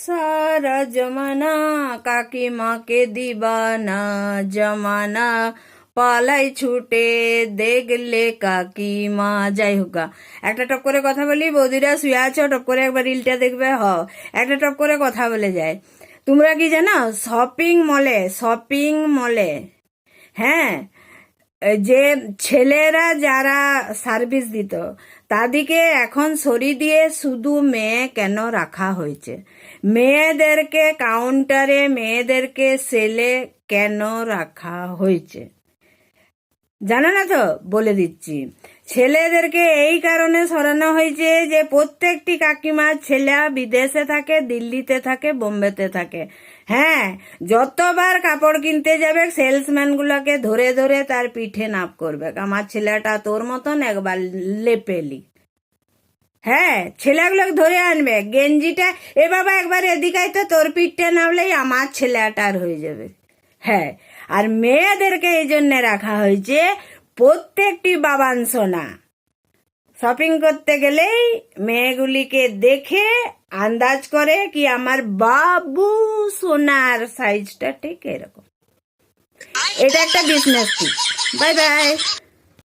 সারা জমানা কাকিমাকে দিবানা জমানা পালাই ছুটে দেখলে কাকিমা। যাই হোক গা, একটা টপ করে কথা বলি। বৌদিরা শুয়ে আছো, টপ করে একবার রিলটা দেখবে। একটা টপ করে কথা বলে যায়। তোমরা কি জানো শপিং মলে হ্যাঁ, যে ছেলেরা যারা সার্ভিস দিত তাদেরকে এখন সরিয়ে দিয়ে শুধু মেয়ে কেন রাখা হয়েছে? মেয়েদেরকে কাউন্টারে, মেয়েদেরকে সেলে কেন রাখা হয়েছে জানো না তো? বলে দিচ্ছি। ছেলেদেরকে এই কারণে সরানো হয়েছে যে প্রত্যেকটি কাকিমার ছেলে বিদেশে থাকে, দিল্লিতে থাকে, বোম্বেতে থাকে। হ্যাঁ, যতবার কাপড় কিনতে যাবে সেলসম্যান গুলোকে ধরে ধরে তার পিঠে নাপ করবে, আমার ছেলেটা তোর মতন একবার লেপেলি। হ্যাঁ, ছেলেগুলোকে ধরে আনবে, গেঞ্জিটা এ বাবা একবার এদিকে তো তোর পিঠটা নামলেই আমার ছেলেটার হয়ে যাবে। হ্যাঁ, আর মেয়েদেরকে এই জন্য রাখা হয়েছে, প্রত্যেকটি বাবান সোনা শপিং করতে গেলেই মেয়েগুলিকে দেখে আন্দাজ করে কি আমার বাবু সোনার সাইজটা ঠিক এরকম। এটা একটা বিজনেস। Bye bye.